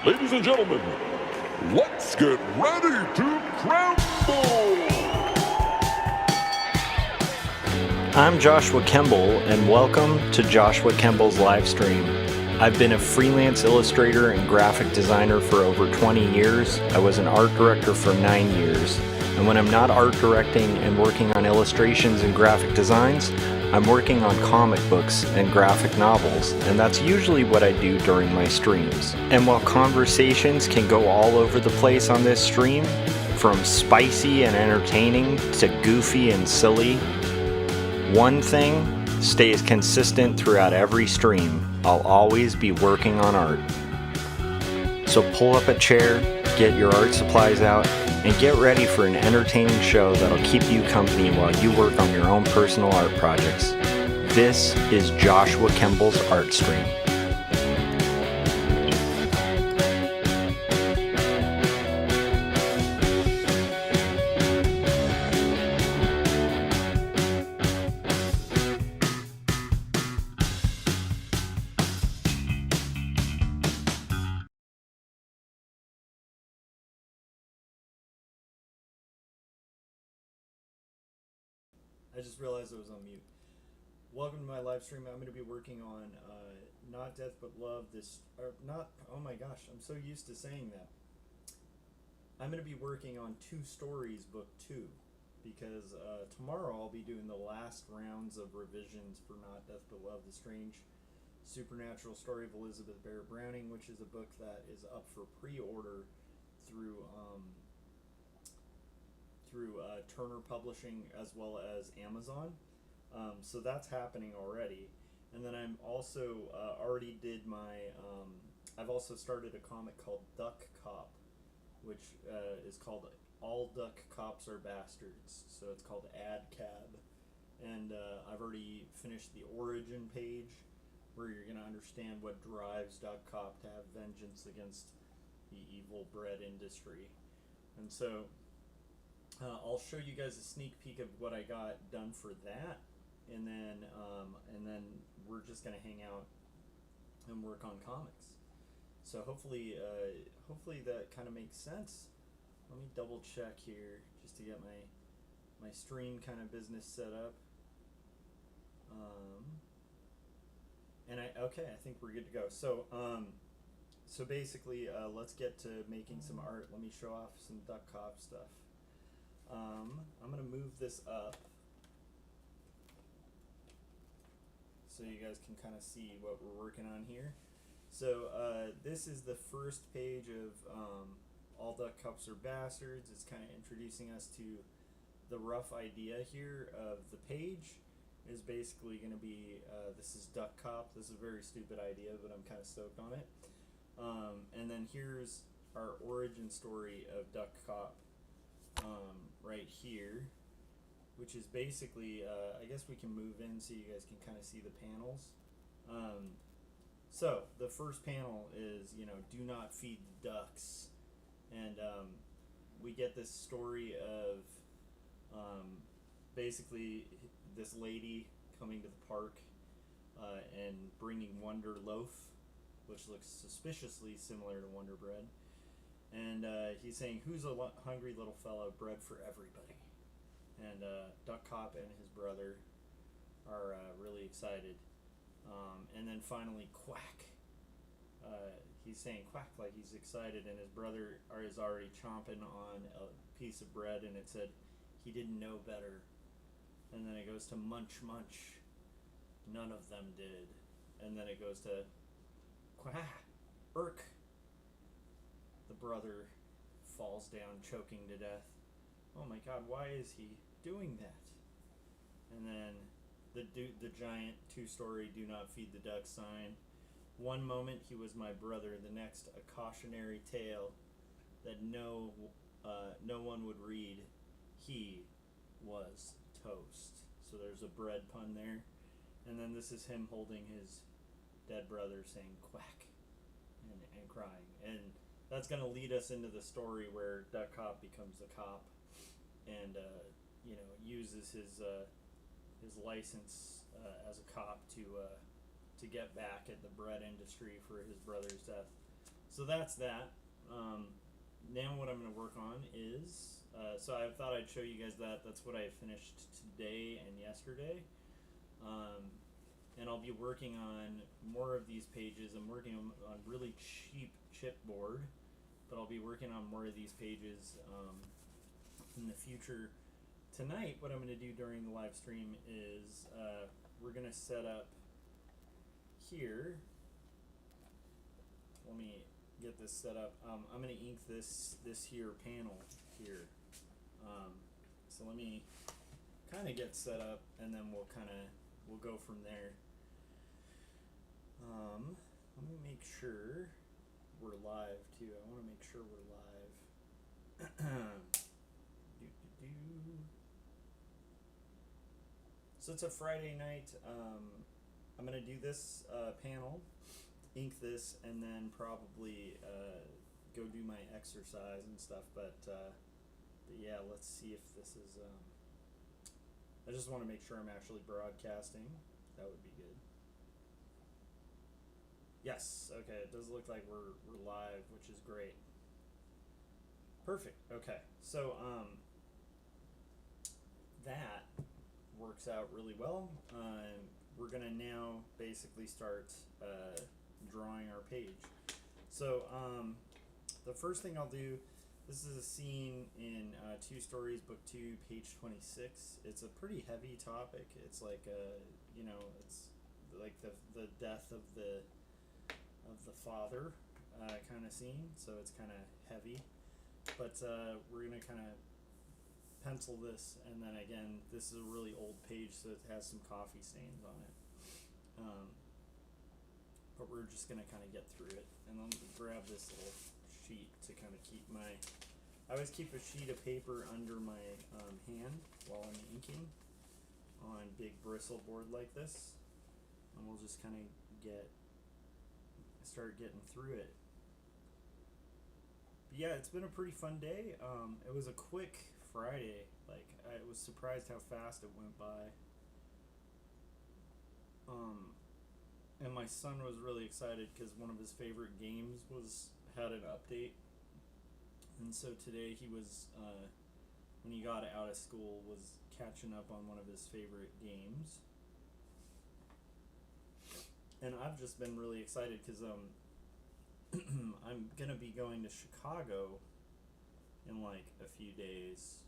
Ladies and gentlemen, let's get ready to crumble! I'm Joshua Kemble, and welcome to Joshua Kemble's Livestream. I've been a freelance illustrator and graphic designer for over 20 years. I was an art director for 9 years. And when I'm not art directing and working on illustrations and graphic designs, I'm working on comic books and graphic novels, and that's usually what I do during my streams. And while conversations can go all over the place on this stream, from spicy and entertaining to goofy and silly, one thing stays consistent throughout every stream. I'll always be working on art. So pull up a chair, get your art supplies out, and get ready for an entertaining show that'll keep you company while you work on your own personal art projects. This is Joshua Kemble's Art Stream. I just realized I was on mute. Welcome to my live stream. I'm going to be working on Not Death But Love. Oh my gosh, I'm so used to saying that. I'm going to be working on Two Stories, Book 2, because tomorrow I'll be doing the last rounds of revisions for Not Death But Love, the strange supernatural story of Elizabeth Barrett Browning, which is a book that is up for pre-order through Turner Publishing as well as Amazon. So that's happening already. And then I'm also I've also started a comic called Duck Cop, which is called All Duck Cops Are Bastards. So it's called ADCAB. And I've already finished the origin page where you're going to understand what drives Duck Cop to have vengeance against the evil bread industry. And so I'll show you guys a sneak peek of what I got done for that, and then we're just gonna hang out and work on comics. So hopefully that kind of makes sense. Let me double check here just to get my stream kind of business set up. I think we're good to go. So basically, let's get to making some art. Let me show off some Duck Cop stuff. I'm going to move this up so you guys can kind of see what we're working on here. So this is the first page of All Duck Cops Are Bastards. It's kind of introducing us to the rough idea here of the page. Is basically going to be, this is Duck Cop. This is a very stupid idea, but I'm kind of stoked on it. And then here's our origin story of Duck Cop. Right here, which is basically, I guess we can move in so you guys can kind of see the panels. So the first panel is, do not feed the ducks, and we get this story of basically this lady coming to the park and bringing Wonder Loaf, which looks suspiciously similar to Wonder Bread. And he's saying, who's a hungry little fellow, bread for everybody. And Duck Cop and his brother are really excited. And then finally, quack. He's saying quack like he's excited, and his brother is already chomping on a piece of bread, and it said, he didn't know better. And then it goes to munch, munch. None of them did. And then it goes to quack, irk. The brother falls down choking to death. Oh my god, why is he doing that? And then the giant two-story do not feed the duck sign. One moment he was my brother, the next a cautionary tale that no one would read. He was toast. So there's a bread pun there. And then this is him holding his dead brother saying quack and crying. And that's going to lead us into the story where Duck Cop becomes a cop and uses his license as a cop to get back at the bread industry for his brother's death. So that's that. Now what I'm going to work on is, so I thought I'd show you guys that. That's what I finished today and yesterday. And I'll be working on more of these pages. I'm working on really cheap chipboard, but I'll be working on more of these pages in the future. Tonight, what I'm going to do during the live stream is we're going to set up here. Let me get this set up. I'm going to ink this here panel here. So let me kind of get set up, and then we'll go from there. Let me make sure we're live too. I want to make sure we're live. So it's a Friday night. I'm gonna do this panel, ink this, and then probably go do my exercise and stuff. But yeah, let's see if this is. I just want to make sure I'm actually broadcasting. That would be good. Yes. Okay. It does look like we're live, which is great. Perfect. Okay. So that works out really well. We're gonna now basically start drawing our page. So the first thing I'll do, this is a scene in Two Stories, Book 2, page 26. It's a pretty heavy topic. It's like it's like the death of the father kind of scene. So it's kind of heavy, but we're gonna kind of pencil this, and then again, this is a really old page, so it has some coffee stains on it. But we're just gonna kind of get through it, and I'm gonna grab this little sheet to kind of keep my. I always keep a sheet of paper under my hand while I'm inking on big bristle board like this, and we'll just kind of start getting through it. But yeah, it's been a pretty fun day. It was a quick Friday. Like, I was surprised how fast it went by. And my son was really excited because one of his favorite games had an update. And so today he was, when he got out of school, was catching up on one of his favorite games. And I've just been really excited because I'm gonna be going to Chicago in like a few days.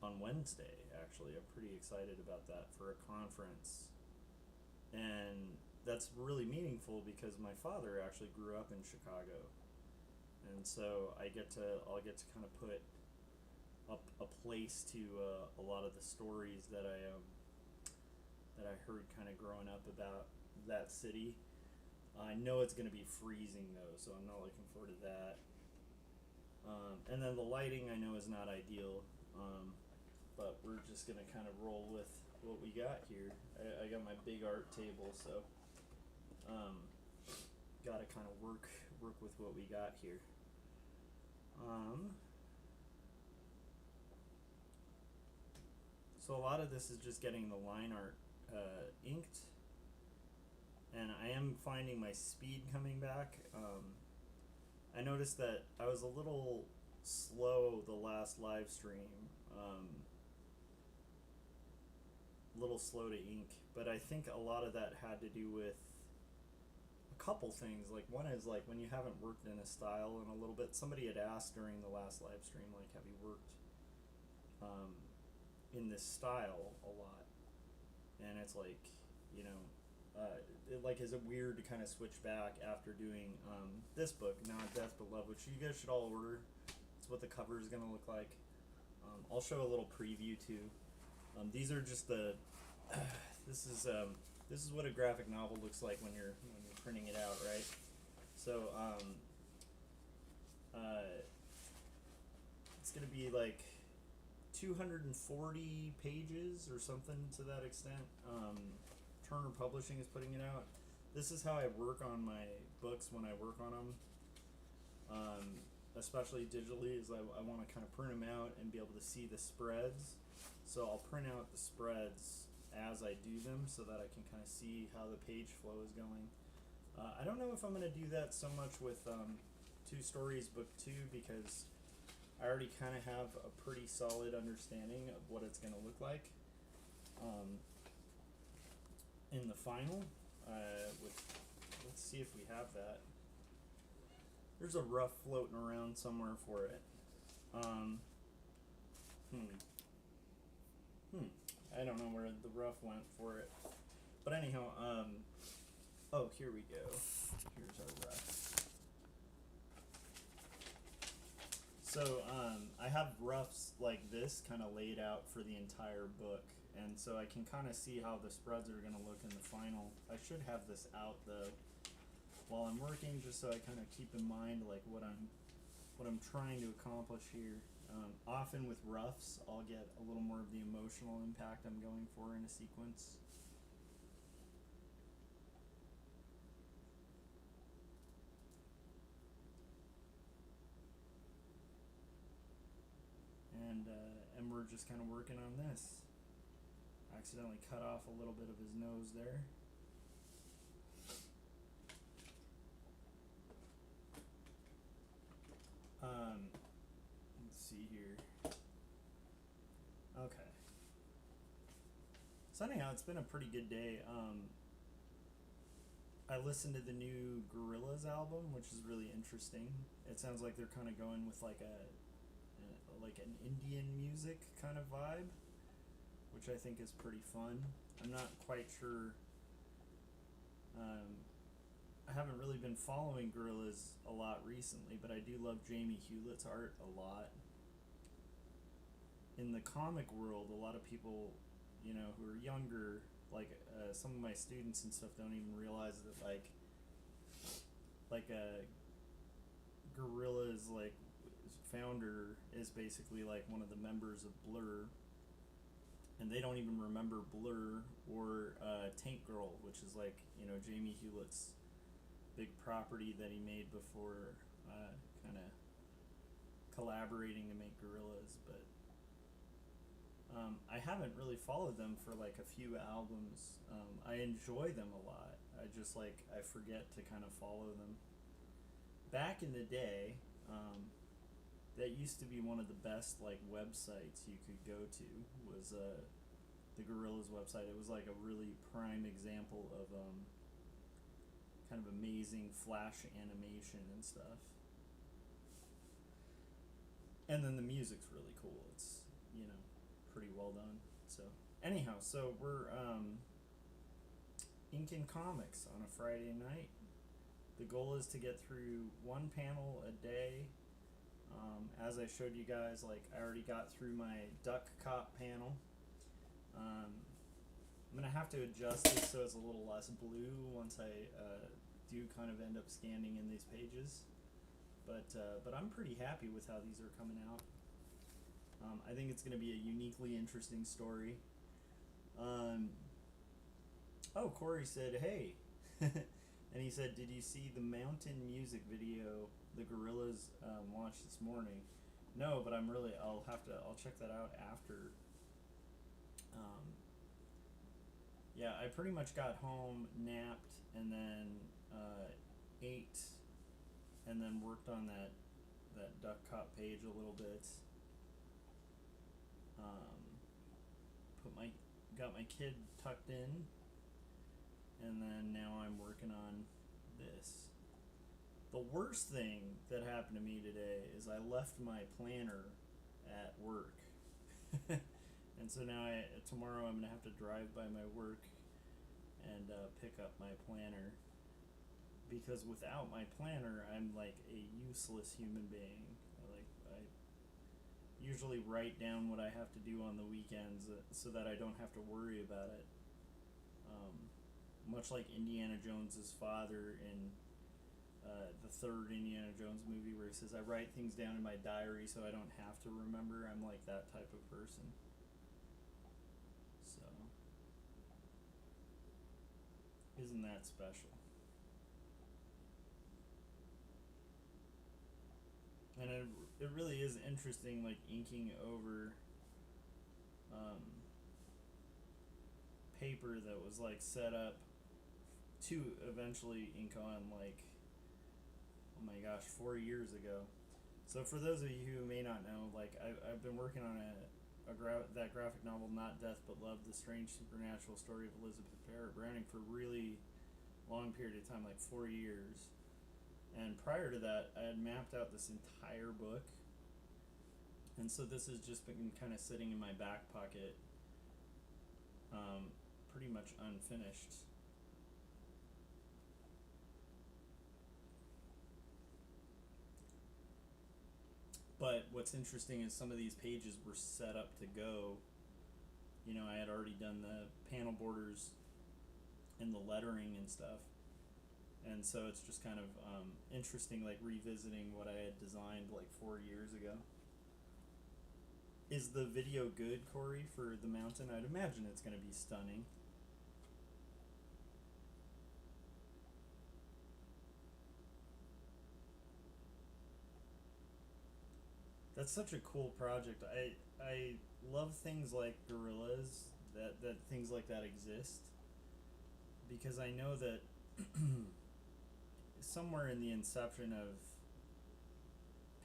On Wednesday, actually. I'm pretty excited about that for a conference. And that's really meaningful because my father actually grew up in Chicago. And so I'll get to kind of put up a place to a lot of the stories that I heard kind of growing up about that city. I know it's going to be freezing though, so I'm not looking forward to that. And then the lighting I know is not ideal, but we're just going to kind of roll with what we got here. I got my big art table, so got to kind of work with what we got here. So a lot of this is just getting the line art inked, and I am finding my speed coming back. I noticed that I was a little slow the last live stream, a little slow to ink, but I think a lot of that had to do with a couple things. Like, one is like when you haven't worked in a style in a little bit. Somebody had asked during the last live stream, like, have you worked in this style a lot? And it's like, is it weird to kind of switch back after doing this book, Not Death But Love, which you guys should all order. It's what the cover is going to look like. I'll show a little preview too. These are just this is what a graphic novel looks like when you're printing it out, right? So it's going to be like 240 pages or something to that extent. Turner Publishing is putting it out. This is how I work on my books when I work on them, especially digitally, is I want to kind of print them out and be able to see the spreads. So I'll print out the spreads as I do them so that I can kind of see how the page flow is going. I don't know if I'm going to do that so much with Two Stories Book 2 because I already kind of have a pretty solid understanding of what it's going to look like in the final. Let's see if we have that. There's a rough floating around somewhere for it. I don't know where the rough went for it. But anyhow, oh, here we go. Here's our rough. So, I have roughs like this kind of laid out for the entire book. And so I can kind of see how the spreads are going to look in the final. I should have this out, though, while I'm working, just so I kind of keep in mind, like, what I'm trying to accomplish here. Often with roughs, I'll get a little more of the emotional impact I'm going for in a sequence. And we're just kind of working on this. Accidentally cut off a little bit of his nose there. Let's see here. Okay. So anyhow, it's been a pretty good day. I listened to the new Gorillaz album, which is really interesting. It sounds like they're kind of going with like an Indian music kind of vibe, which I think is pretty fun. I'm not quite sure. I haven't really been following Gorillaz a lot recently, but I do love Jamie Hewlett's art a lot. In the comic world, a lot of people, who are younger, like some of my students and stuff, don't even realize that Gorillaz founder is basically like one of the members of Blur, and they don't even remember Blur or Tank Girl, which is Jamie Hewlett's big property that he made before kind of collaborating to make Gorillaz. But I haven't really followed them for a few albums. I enjoy them a lot. I forget to kind of follow them. Back in the day, that used to be one of the best websites you could go to, was the Gorillaz website. It was a really prime example of kind of amazing flash animation and stuff. And then the music's really cool. It's pretty well done. So anyhow, so we're inking comics on a Friday night. The goal is to get through one panel a day. As I showed you guys, I already got through my Duck Cop panel. I'm gonna have to adjust this so it's a little less blue once I do kind of end up scanning in these pages. But I'm pretty happy with how these are coming out. I think it's gonna be a uniquely interesting story. Oh, Corey said, hey. And he said, did you see the Mountain music video the Gorillaz launched this morning? No, but I'll check that out after. Yeah, I pretty much got home, napped, and then ate, and then worked on that Duck Cop page a little bit. Got my kid tucked in, and then now I'm working on this. The worst thing that happened to me today is I left my planner at work. And so now tomorrow I'm going to have to drive by my work and pick up my planner, because without my planner I'm like a useless human being. I usually write down what I have to do on the weekends so that I don't have to worry about it. Much like Indiana Jones's father in the third Indiana Jones movie, where he says, I write things down in my diary so I don't have to remember. I'm like that type of person. So, isn't that special? And it really is interesting, inking over paper that was set up to eventually ink on, like, oh my gosh, 4 years ago. So for those of you who may not know, like, I've been working on that graphic novel, Not Death But Love, the strange supernatural story of Elizabeth Barrett Browning, for a really long period of time, like 4 years. And prior to that, I had mapped out this entire book. And so this has just been kind of sitting in my back pocket, pretty much unfinished. But what's interesting is some of these pages were set up to go. You know, I had already done the panel borders and the lettering and stuff. And so it's just kind of interesting, like, revisiting what I had designed like 4 years ago. Is the video good, Corey, for the mountain? I'd imagine it's going to be stunning. That's such a cool project. I love things like gorillas, that things like that exist, because I know that somewhere in the inception of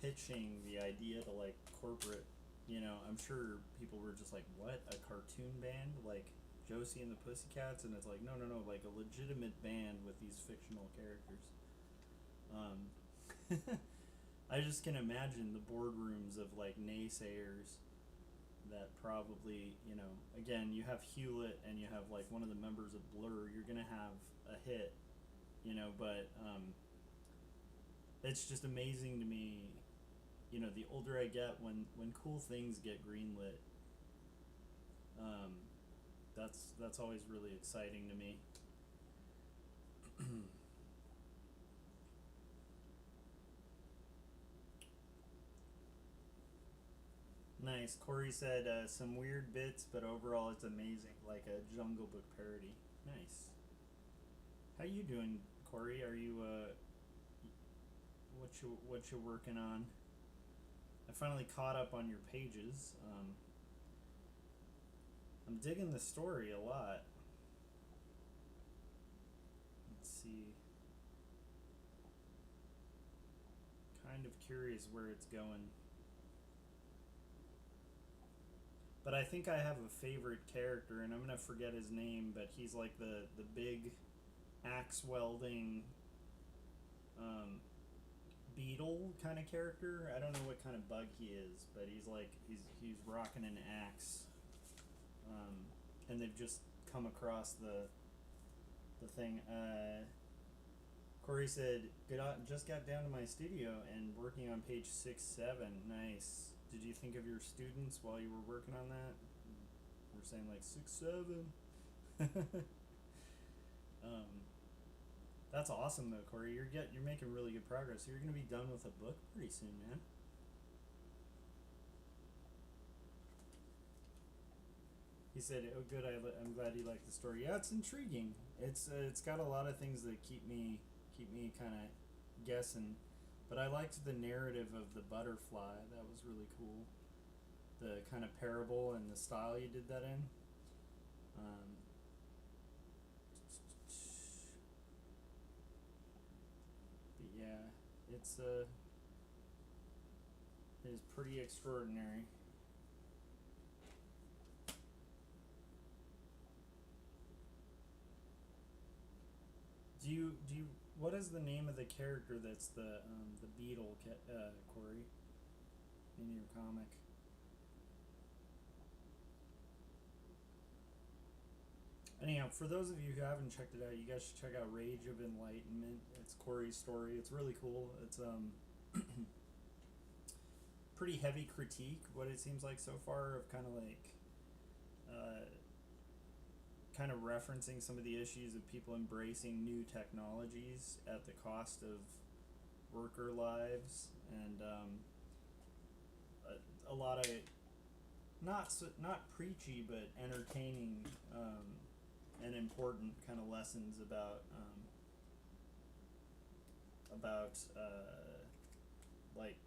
pitching the idea to, like, corporate, you know, I'm sure people were just like, what, a cartoon band like Josie and the Pussycats? And it's like, no, like a legitimate band with these fictional characters. I just can imagine the boardrooms of, like, naysayers that probably, you know, again, you have Hewlett and you have, like, one of the members of Blur, you're gonna have a hit, you know, but it's just amazing to me, you know, the older I get, when cool things get greenlit, that's always really exciting to me. Nice. Corey said some weird bits, but overall it's amazing, like a Jungle Book parody. Nice. How you doing, Corey? Are you what you working on? I finally caught up on your pages. I'm digging the story a lot. Let's see. Kind of curious where it's going. But I think I have a favorite character, and I'm gonna forget his name, but he's like the big axe welding beetle kind of character. I don't know what kind of bug he is, but he's like he's rocking an axe, and they've just come across the thing. Corey said, just got down to my studio and working on page 6-7. Nice. Did you think of your students while you were working on that? We're saying like 6-7. That's awesome though, Corey. You're making really good progress. You're gonna be done with a book pretty soon, man. He said, "Oh, good. I'm glad you liked the story. Yeah, it's intriguing. It's got a lot of things that keep me kind of guessing, but I liked the narrative of the butterfly. That was really cool. The kind of parable and the style you did that in. But yeah, it is pretty extraordinary." Do you what is the name of the character that's the beetle, Corey, in your comic? Anyhow, for those of you who haven't checked it out, you guys should check out Rage of Enlightenment. It's Corey's story. It's really cool. It's pretty heavy critique, what it seems like so far, of kind of like kind of referencing some of the issues of people embracing new technologies at the cost of worker lives, and a lot of not preachy but entertaining and important kind of lessons about like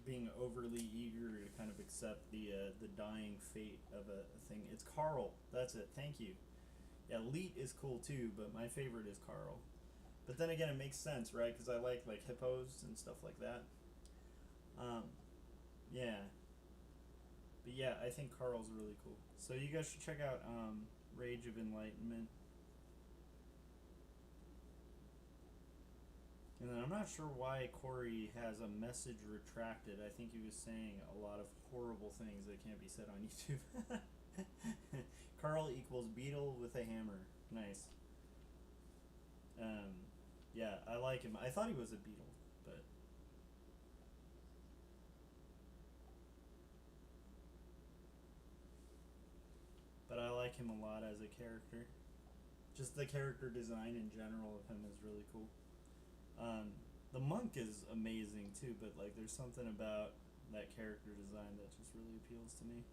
being overly eager to kind of accept the dying fate of a thing. It's Carl. That's it. Thank you. Elite is cool too, but my favorite is Carl. But then again, it makes sense, right? Because I like hippos and stuff like that. Yeah. But yeah, I think Carl's really cool. So you guys should check out Rage of Enlightenment. And then I'm not sure why Corey has a message retracted. I think he was saying a lot of horrible things that can't be said on YouTube. Carl equals beetle with a hammer. Nice. Yeah, I like him. I thought he was a beetle, but I like him a lot as a character. Just the character design in general of him is really cool. The monk is amazing too, but like there's something about that character design that just really appeals to me.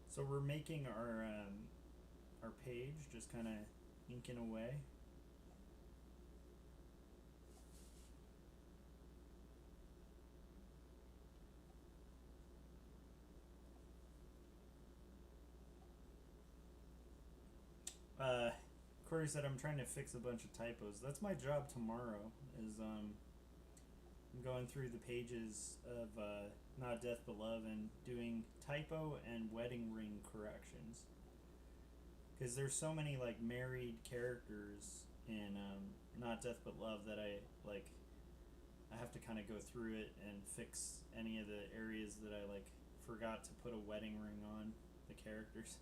So we're making our page, just kind of inking away. Corey said I'm trying to fix a bunch of typos. That's my job tomorrow. Is I'm going through the pages of Not Death But Love and doing typo and wedding ring corrections. Because there's so many like married characters in Not Death But Love that I have to kind of go through it and fix any of the areas that I like forgot to put a wedding ring on the characters.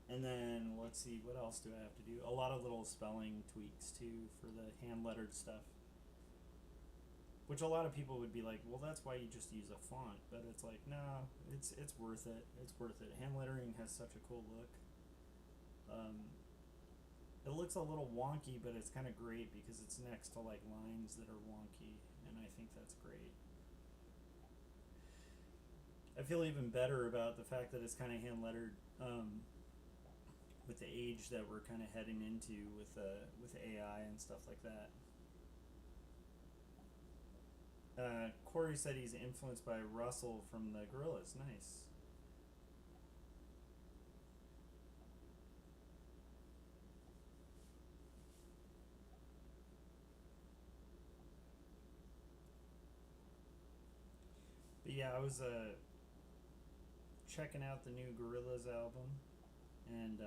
And then let's see, what else do I have to do? A lot of little spelling tweaks too for the hand lettered stuff. Which a lot of people would be like, well, that's why you just use a font. But it's like, no, it's worth it. It's worth it. Hand lettering has such a cool look. It looks a little wonky, but it's kind of great because it's next to like lines that are wonky, and I think that's great. I feel even better about the fact that it's kind of hand lettered, with the age that we're kind of heading into with AI and stuff like that. Corey said he's influenced by Russell from the Gorillas. Nice. But yeah, I was checking out the new Gorillas album, and I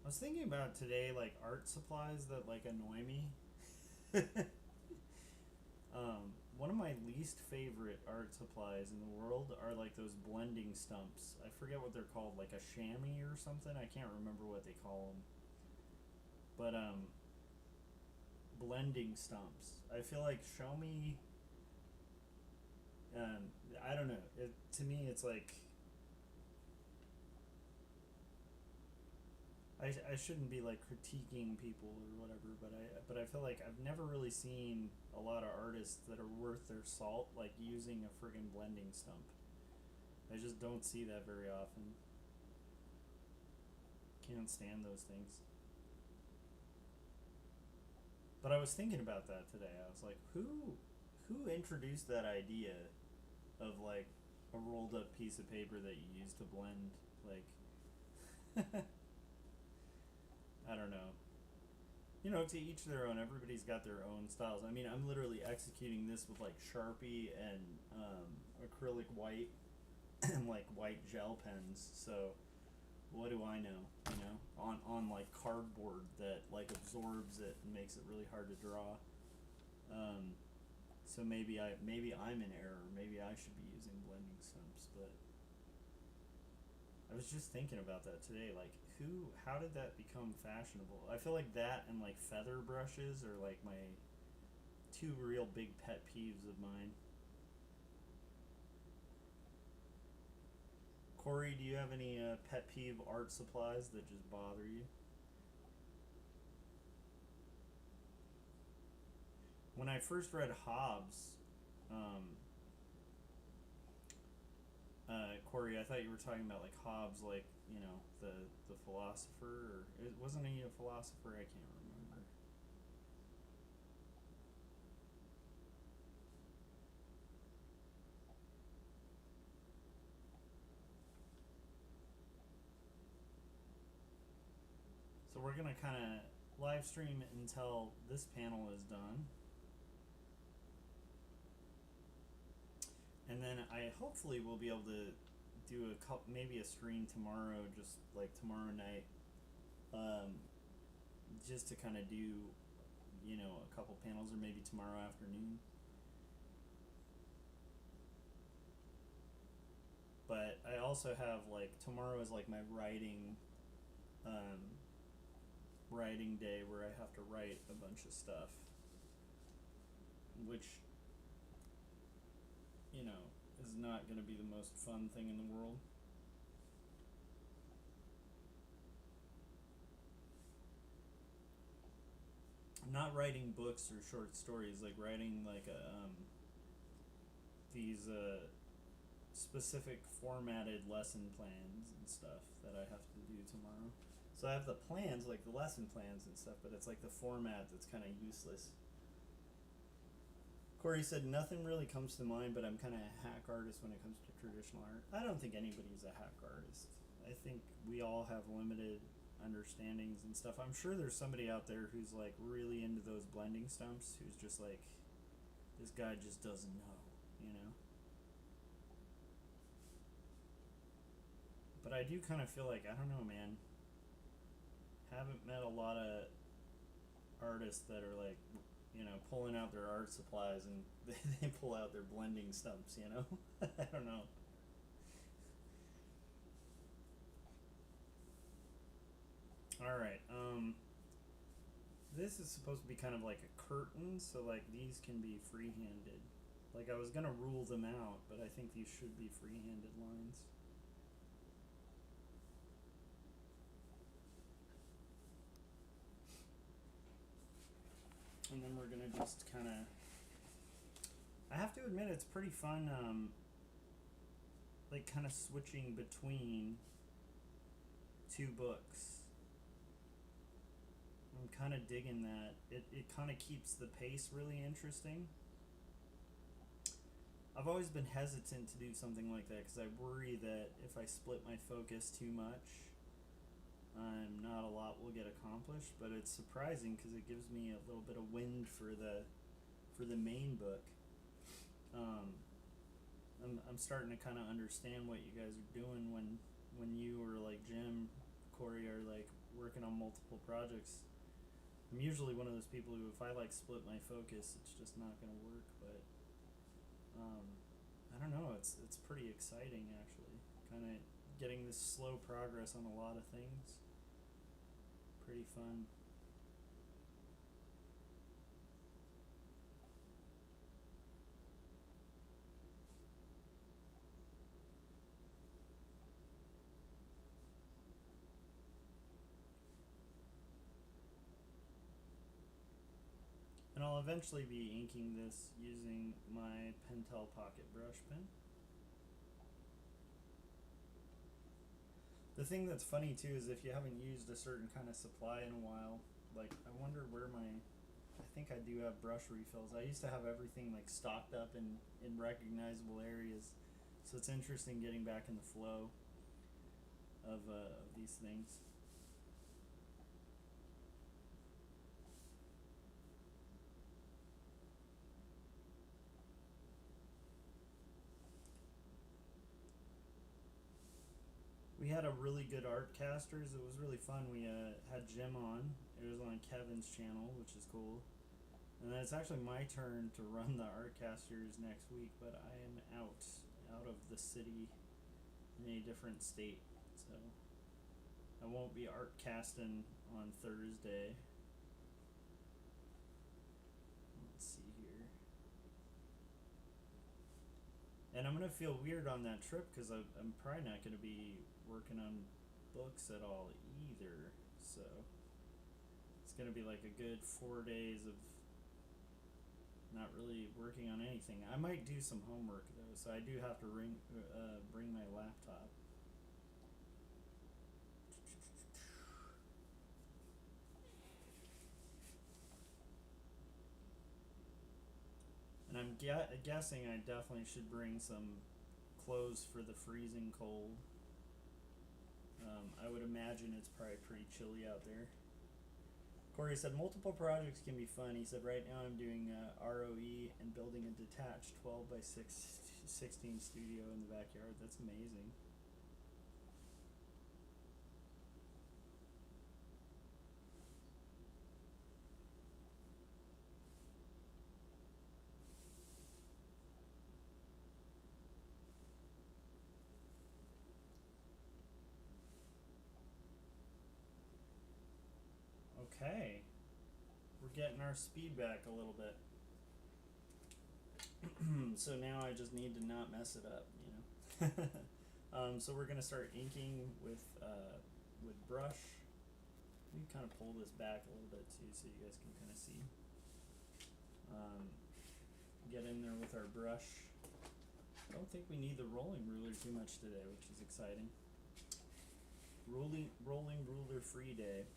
was thinking about today like art supplies that like annoy me. One of my least favorite art supplies in the world are like those blending stumps. I forget what they're called, like a chamois or something. I can't remember what they call them. But blending stumps. I feel like show me. I don't know. To me, it's like I shouldn't be like critiquing people or whatever, but I feel like I've never really seen a lot of artists that are worth their salt like using a friggin' blending stump. I just don't see that very often. Can't stand those things. But I was thinking about that today. I was like, who introduced that idea of like a rolled up piece of paper that you use to blend like I don't know. You know, to each their own. Everybody's got their own styles. I mean, I'm literally executing this with like Sharpie and acrylic white and like white gel pens. So what do I know? You know, on like cardboard that like absorbs it and makes it really hard to draw. So maybe I'm in error. Maybe I should be using blending stumps, but I was just thinking about that today. Like, how did that become fashionable? I feel like that and like feather brushes are like my two real big pet peeves of mine. Corey, do you have any pet peeve art supplies that just bother you? When I first read Hobbes, Corey, I thought you were talking about like Hobbes, like, you know, the philosopher, or wasn't he a philosopher? I can't remember. we're gonna kind of live stream until this panel is done. And then I hopefully will be able to do maybe a stream tomorrow, just like tomorrow night, just to kind of do, you know, a couple panels, or maybe tomorrow afternoon. But I also have, like, tomorrow is like my writing day, where I have to write a bunch of stuff, which, you know, is not going to be the most fun thing in the world. I'm not writing books or short stories, like writing like these specific formatted lesson plans and stuff that I have to do tomorrow. So I have the plans, like the lesson plans and stuff, but it's like the format that's kind of useless. Corey said, nothing really comes to mind, but I'm kind of a hack artist when it comes to traditional art. I don't think anybody's a hack artist. I think we all have limited understandings and stuff. I'm sure there's somebody out there who's like really into those blending stumps, who's just like, this guy just doesn't know, you know? But I do kind of feel like, I don't know, man. Haven't met a lot of artists that are like, you know, pulling out their art supplies and they pull out their blending stumps, you know? I don't know. Alright, this is supposed to be kind of like a curtain, so like these can be free-handed. Like I was gonna rule them out, but I think these should be free-handed lines. And then we're gonna just kind of, I have to admit, it's pretty fun, like kind of switching between two books. I'm kind of digging that. It kind of keeps the pace really interesting. I've always been hesitant to do something like that because I worry that if I split my focus too much, not a lot will get accomplished. But it's surprising because it gives me a little bit of wind for the main book. I'm starting to kind of understand what you guys are doing when you or like Jim, Corey are like working on multiple projects. I'm usually one of those people who, if I like split my focus, it's just not gonna work. But I don't know. It's pretty exciting actually. Kind of getting this slow progress on a lot of things. Pretty fun. And I'll eventually be inking this using my Pentel Pocket brush pen. The thing that's funny too is if you haven't used a certain kind of supply in a while, like I wonder where I think I do have brush refills. I used to have everything like stocked up in recognizable areas, so it's interesting getting back in the flow of these things. We had a really good art casters. It was really fun. We had Jim on. It was on Kevin's channel, which is cool. And then it's actually my turn to run the art casters next week, but I am out of the city in a different state, so I won't be art casting on Thursday. Let's see here. And I'm gonna feel weird on that trip because I'm probably not gonna be working on books at all either, so it's gonna be like a good 4 days of not really working on anything. I might do some homework though, so I do have to bring my laptop. And I'm guessing I definitely should bring some clothes for the freezing cold. I would imagine it's probably pretty chilly out there. Corey said multiple projects can be fun. He said right now I'm doing ROE and building a detached 12 by 16 studio in the backyard. That's amazing. Okay. We're getting our speed back a little bit. So now I just need to not mess it up, you know. So we're gonna start inking with brush. We kind of pull this back a little bit too, so you guys can kind of see. Get in there with our brush. I don't think we need the rolling ruler too much today, which is exciting. Rolling ruler free day.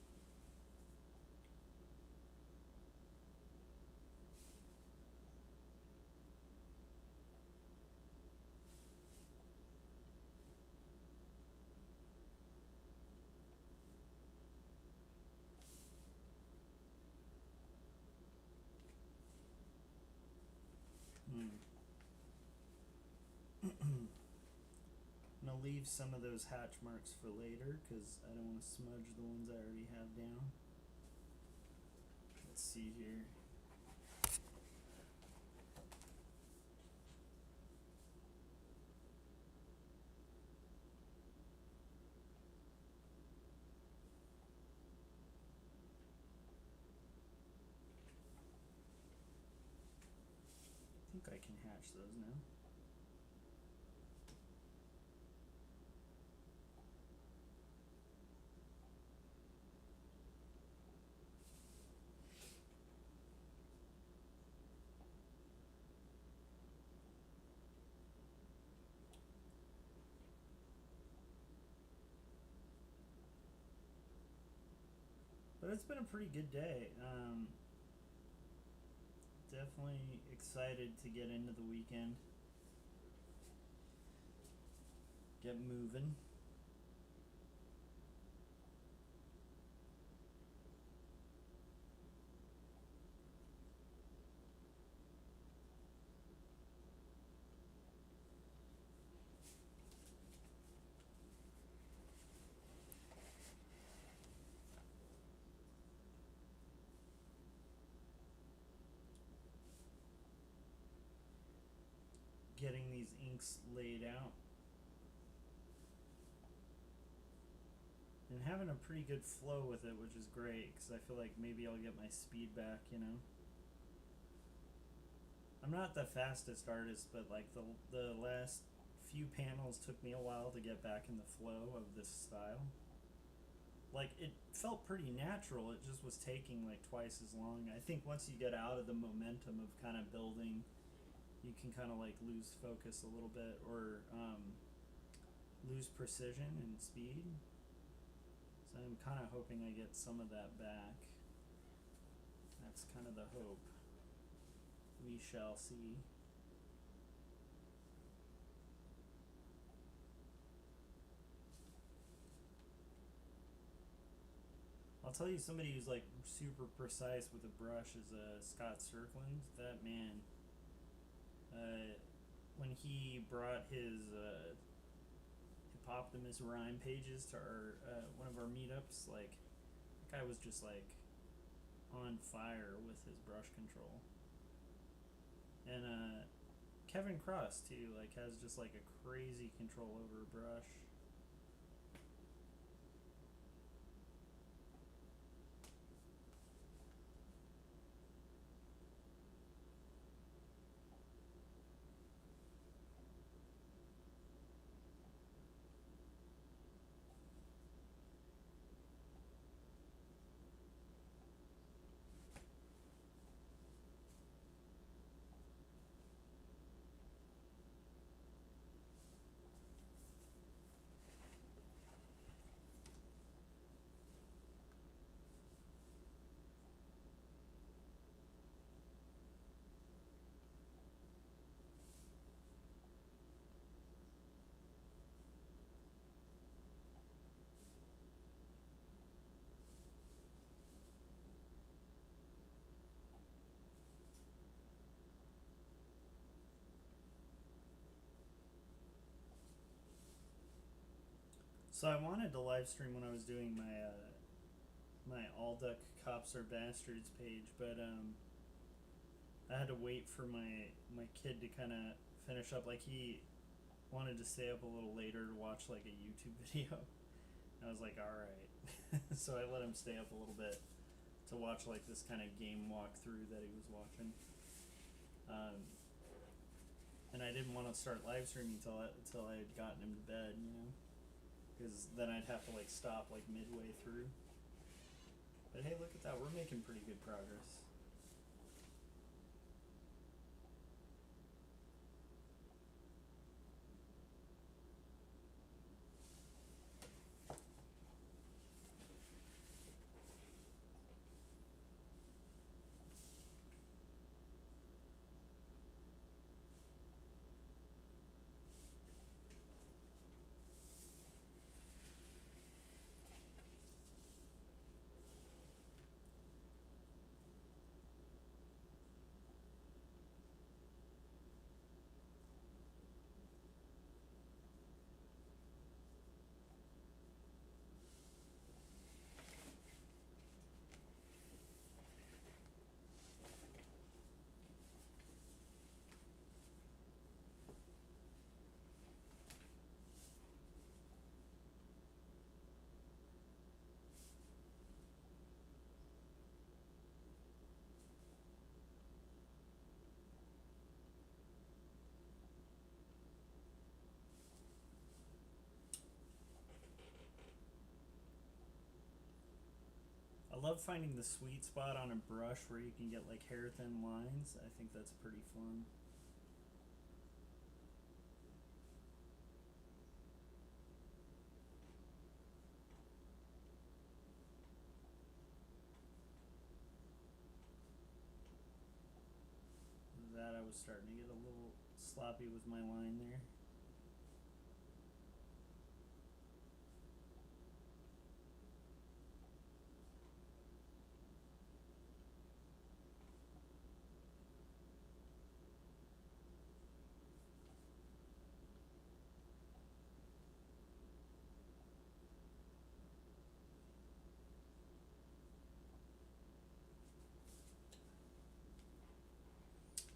I'm gonna leave some of those hatch marks for later because I don't want to smudge the ones I already have down. Let's see here. I think I can hatch those now. But it's been a pretty good day. Definitely excited to get into the weekend. Get moving. Getting these inks laid out and having a pretty good flow with it, which is great because I feel like maybe I'll get my speed back, you know. I'm not the fastest artist, but like the last few panels took me a while to get back in the flow of this style. Like it felt pretty natural, it just was taking like twice as long. I think once you get out of the momentum of kind of building, you can kind of like lose focus a little bit or lose precision and speed. So I'm kind of hoping I get some of that back. That's kind of the hope. We shall see. I'll tell you, somebody who's like super precise with a brush is Scott Circland. That man, when he brought his Hippopotamus rhyme pages to our one of our meetups, like that guy was just like on fire with his brush control. And Kevin Cross too, like has just like a crazy control over a brush. So I wanted to live stream when I was doing my All Duck Cops Are Bastards page, but I had to wait for my kid to kind of finish up. Like, he wanted to stay up a little later to watch like a YouTube video. And I was like, all right. So I let him stay up a little bit to watch like this kind of game walkthrough that he was watching. And I didn't want to start live streaming until I had gotten him to bed, you know, because then I'd have to like stop like midway through. But hey, look at that, we're making pretty good progress. I love finding the sweet spot on a brush where you can get like hair thin lines. I think that's pretty fun. That I was starting to get a little sloppy with my line there.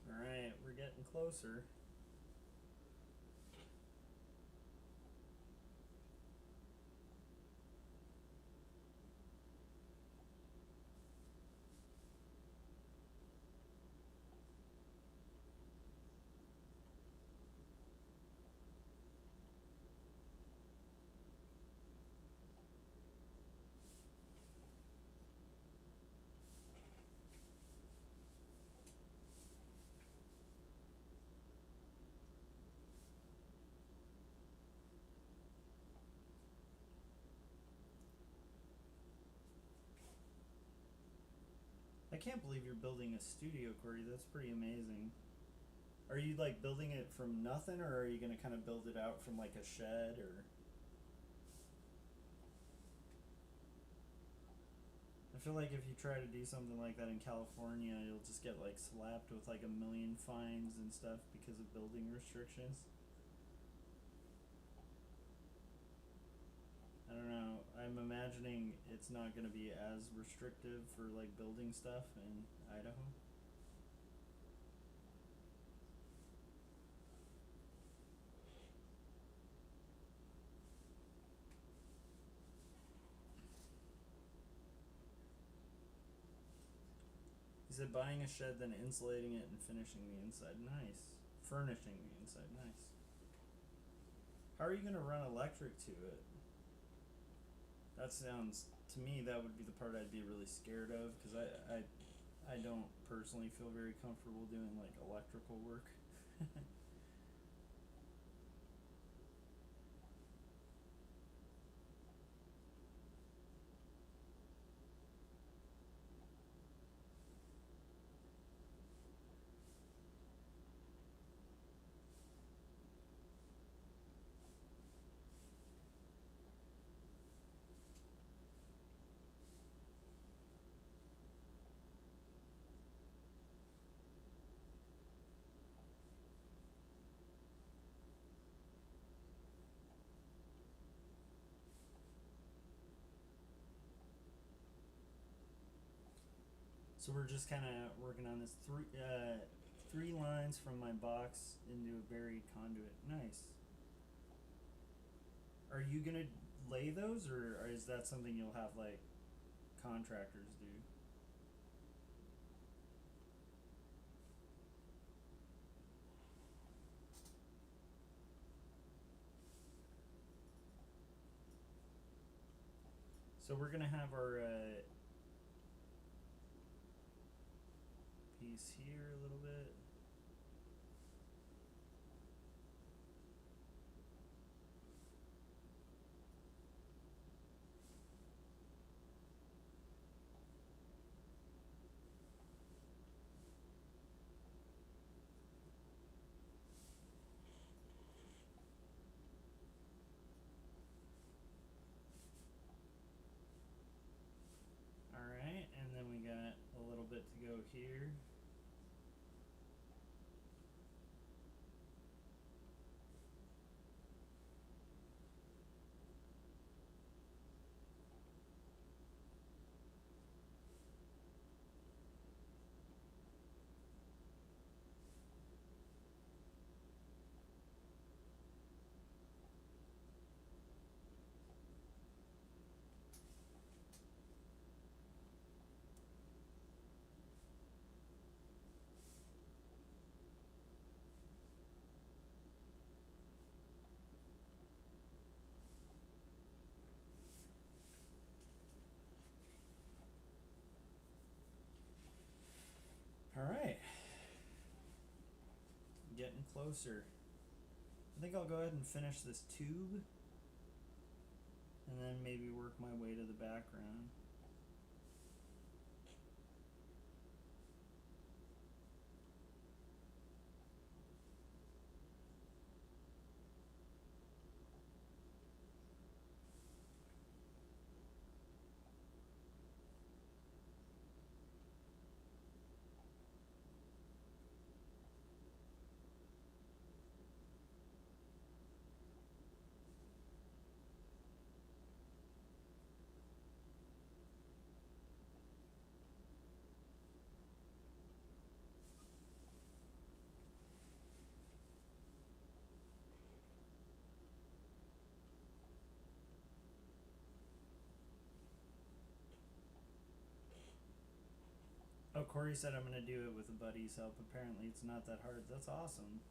Alright, we're getting closer. I can't believe you're building a studio, Corey. That's pretty amazing. Are you like building it from nothing, or are you gonna kind of build it out from like a shed, or? I feel like if you try to do something like that in California, you'll just get like slapped with like 1,000,000 fines and stuff because of building restrictions. I don't know. I'm imagining it's not going to be as restrictive for like building stuff in Idaho. He said buying a shed, then insulating it and finishing the inside. Nice. Furnishing the inside. Nice. How are you going to run electric to it? That sounds, to me, that would be the part I'd be really scared of, because I don't personally feel very comfortable doing like electrical work. So we're just kind of working on this three lines from my box into a buried conduit. Nice. Are you gonna lay those, or is that something you'll have like contractors do? So we're gonna have our piece here a little bit. Alright, and then we got a little bit to go here. Alright. Getting closer. I think I'll go ahead and finish this tube and then maybe work my way to the background. Oh, Corey said I'm going to do it with a buddy's help. Apparently it's not that hard. That's awesome.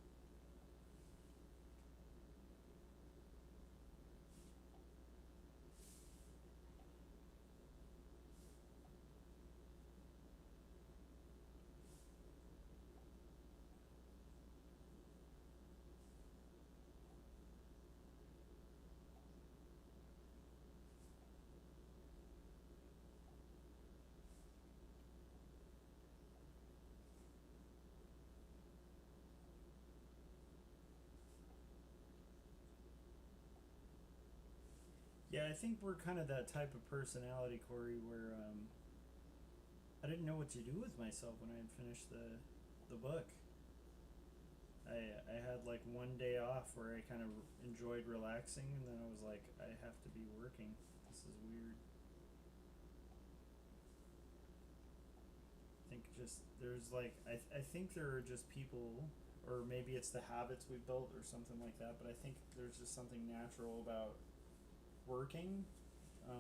Yeah, I think we're kind of that type of personality, Corey, where I didn't know what to do with myself when I had finished the book. I had like one day off where I kind of enjoyed relaxing, and then I was like, I have to be working. This is weird. I think just there's like I think there are just people, or maybe it's the habits we've built or something like that, but I think there's just something natural about working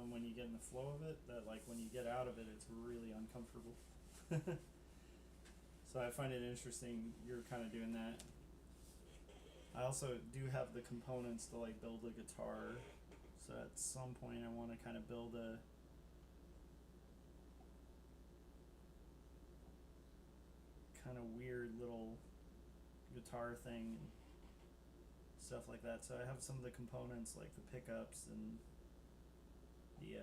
when you get in the flow of it, that like when you get out of it, it's really uncomfortable. So I find it interesting you're kind of doing that. I also do have the components to like build a guitar, so at some point I want to kind of build a kind of weird little guitar thing and stuff like that. So I have some of the components like the pickups and the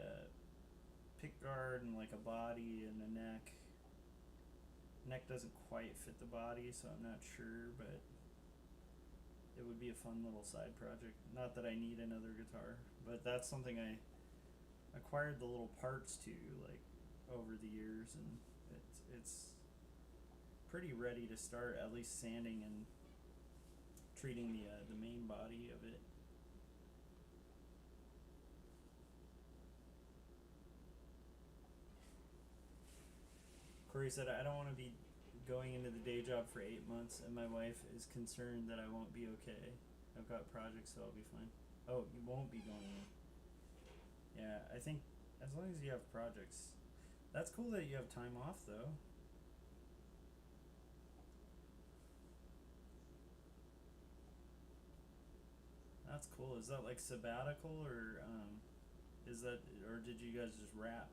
pick guard and like a body and a neck. Neck doesn't quite fit the body, so I'm not sure, but it would be a fun little side project. Not that I need another guitar, but that's something I acquired the little parts to like over the years, and it's pretty ready to start at least sanding and treating the main body of it. Corey said, I don't want to be going into the day job for 8 months, and my wife is concerned that I won't be okay. I've got projects, so I'll be fine. Oh, you won't be going in. Yeah, I think as long as you have projects. That's cool that you have time off, though. That's cool. Is that like sabbatical, or is that, or did you guys just wrap?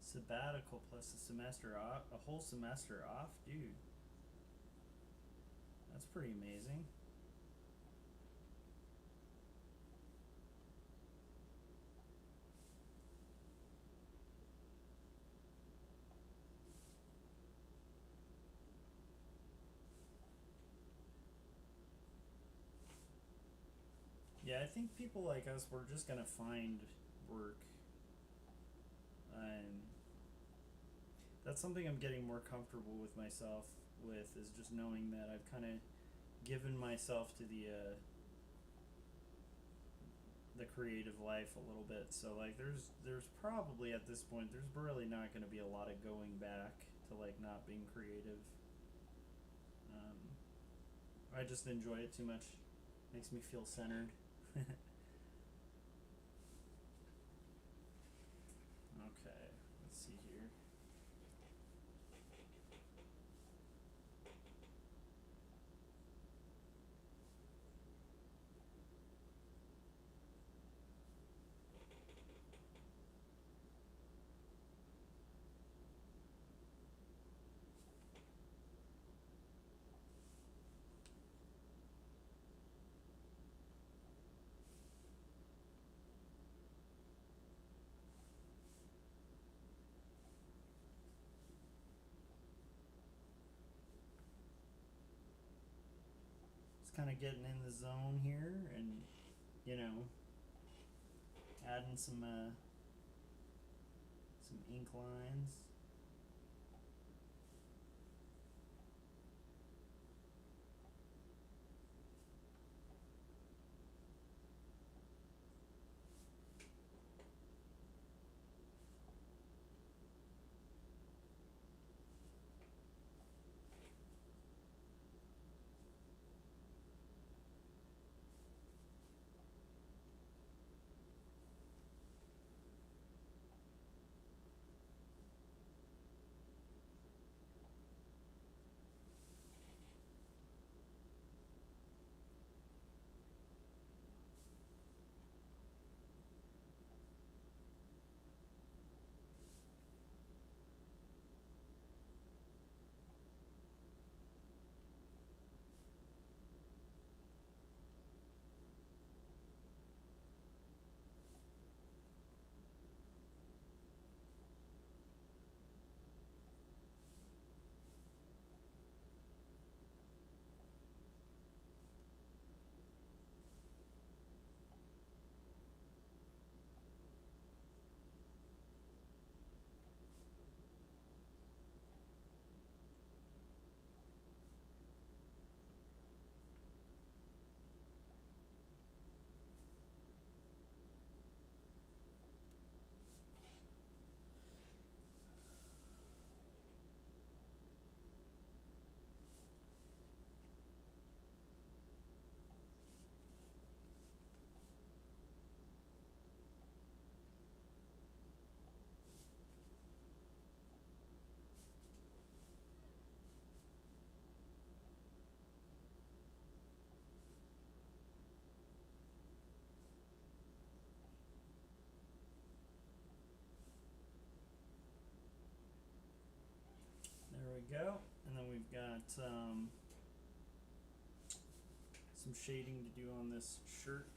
Sabbatical plus a semester off, a whole semester off, dude. That's pretty amazing. Yeah, I think people like us, we're just gonna find work. That's something I'm getting more comfortable with myself with, is just knowing that I've kind of given myself to the creative life a little bit. So like there's probably at this point there's really not going to be a lot of going back to like not being creative. I just enjoy it too much. Makes me feel centered. Okay, let's see here. Just kind of getting in the zone here, and you know, adding some ink lines. There we go. And then we've got some shading to do on this shirt.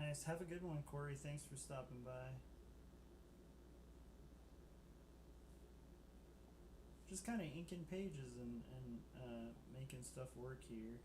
nice. Have a good one, Corey. Thanks for stopping by. Just kind of inking pages and making stuff work here.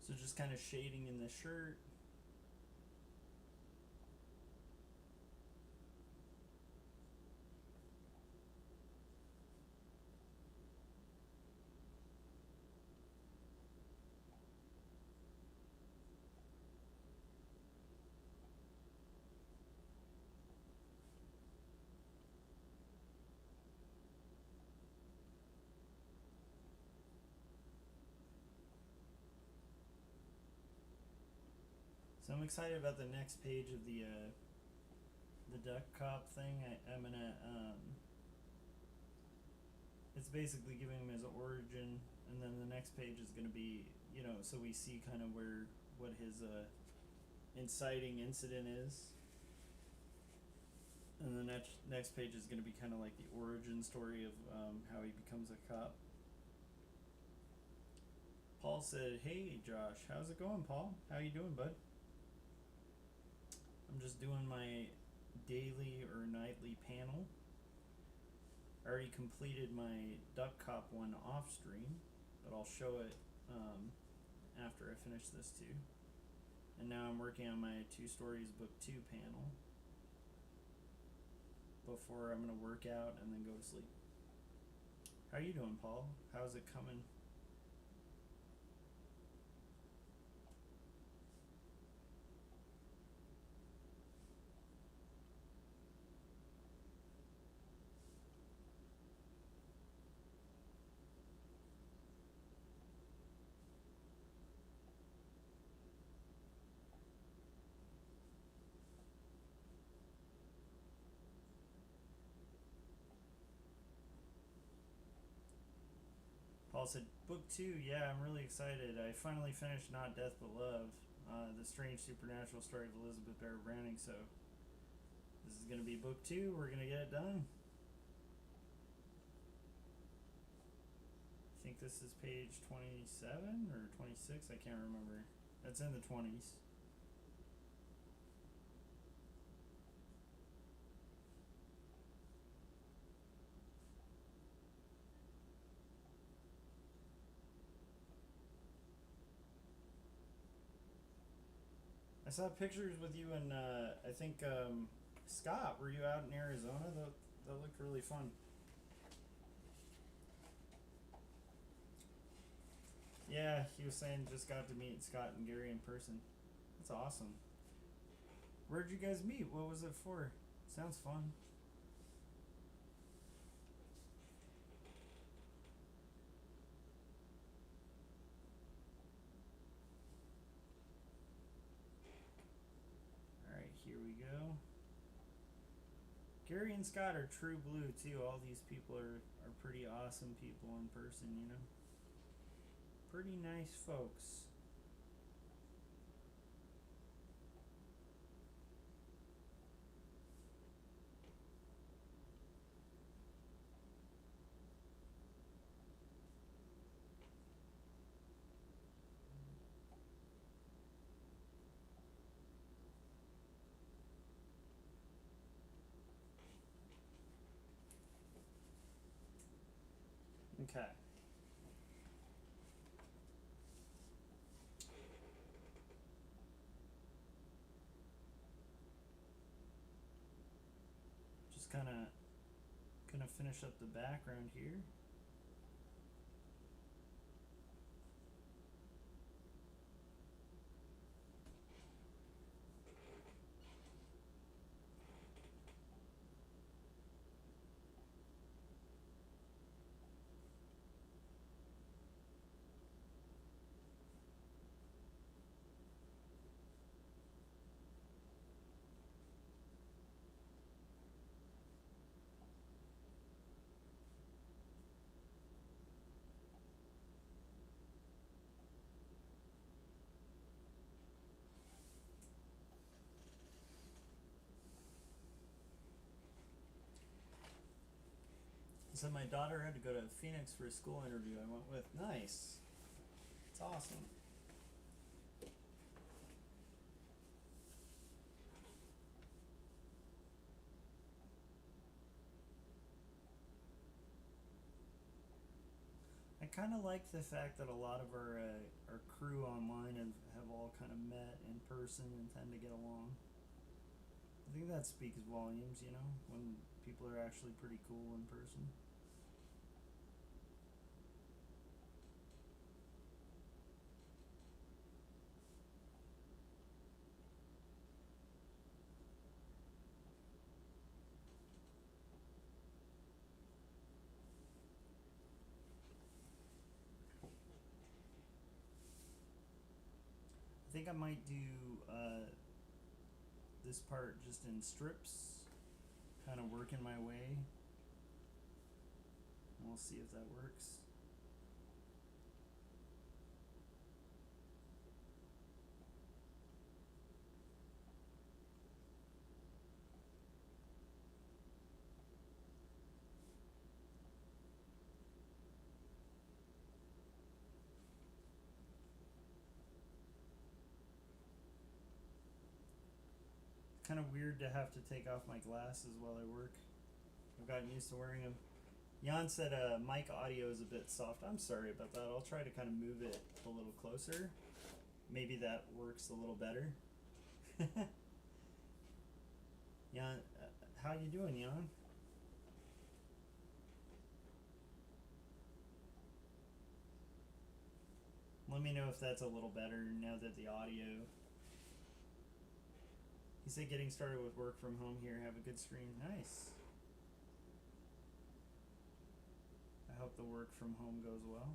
So just kind of shading in the shirt. So I'm excited about the next page of the duck cop thing. I'm gonna it's basically giving him his origin, and then the next page is gonna be, you know, so we see kind of what his inciting incident is, and the next page is gonna be kind of like the origin story of how he becomes a cop. Paul said, "Hey Josh, how's it going, Paul? How you doing, bud?" I'm just doing my daily or nightly panel. I already completed my Duck Cop one off stream, but I'll show it after I finish this too. And now I'm working on my Two Stories Book 2 panel before I'm going to work out and then go to sleep. How you doing, Paul? How's it coming? Paul said, Book 2, yeah, I'm really excited. I finally finished Not Death But Love, the strange supernatural story of Elizabeth Barrett Browning, so this is going to be Book 2. We're going to get it done. I think this is page 27 or 26, I can't remember. That's in the 20s. I saw pictures with you and I think Scott. Were you out in Arizona? That looked really fun. Yeah, he was saying just got to meet Scott and Gary in person. That's awesome. Where'd you guys meet? What was it for? Sounds fun. Gary and Scott are true blue too. All these people are pretty awesome people in person, you know. Pretty nice folks. Okay. Just kind of gonna finish up the background here. So my daughter had to go to Phoenix for a school interview. I went with. Nice. It's awesome. I kind of like the fact that a lot of our crew online have all kind of met in person and tend to get along. I think that speaks volumes, you know, when people are actually pretty cool in person. I think I might do this part just in strips, kind of working my way. We'll see if that works. Kind of weird to have to take off my glasses while I work. I've gotten used to wearing them. Jan said mic audio is a bit soft. I'm sorry about that. I'll try to kind of move it a little closer. Maybe that works a little better. Jan, how you doing, Jan? Let me know if that's a little better now that the audio. He said getting started with work from home here. Have a good stream. Nice. I hope the work from home goes well.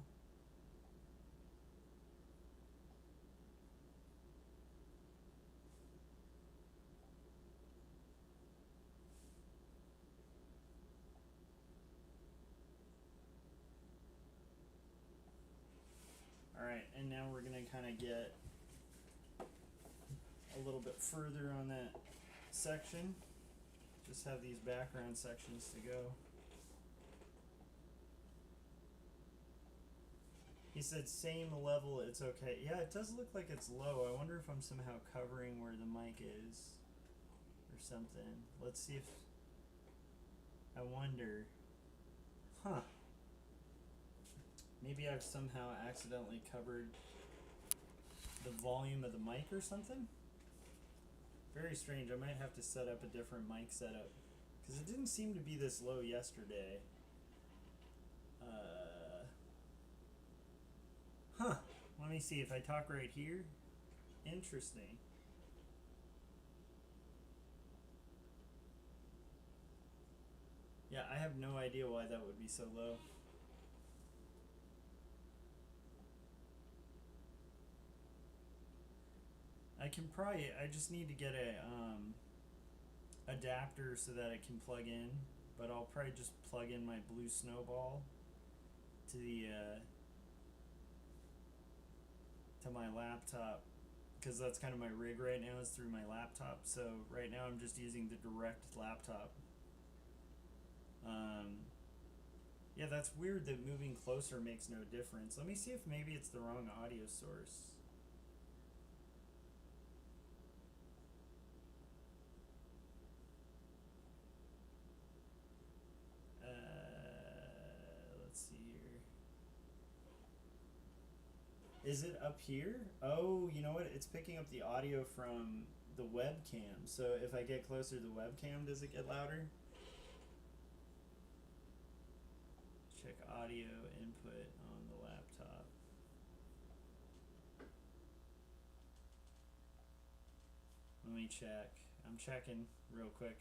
Alright, and now we're going to kind of get a little bit further on that section. Just have these background sections to go. He said same level, it's okay. Yeah, it does look like it's low. I wonder if I'm somehow covering where the mic is or something. Let's see if... I wonder... Huh. Maybe I've somehow accidentally covered the volume of the mic or something? Very strange. I might have to set up a different mic setup. Because it didn't seem to be this low yesterday. Huh. Let me see if I talk right here. Interesting. Yeah, I have no idea why that would be so low. I can probably, I just need to get a adapter so that it can plug in, but I'll probably just plug in my blue snowball to the to my laptop, because that's kind of my rig right now, is through my laptop. So right now I'm just using the direct laptop. Yeah, that's weird that moving closer makes no difference. Let me see if maybe it's the wrong audio source. Let's see here. Is it up here? Oh, you know what? It's picking up the audio from the webcam. So if I get closer to the webcam, does it get louder? Check audio input on the laptop. Let me check. I'm checking real quick.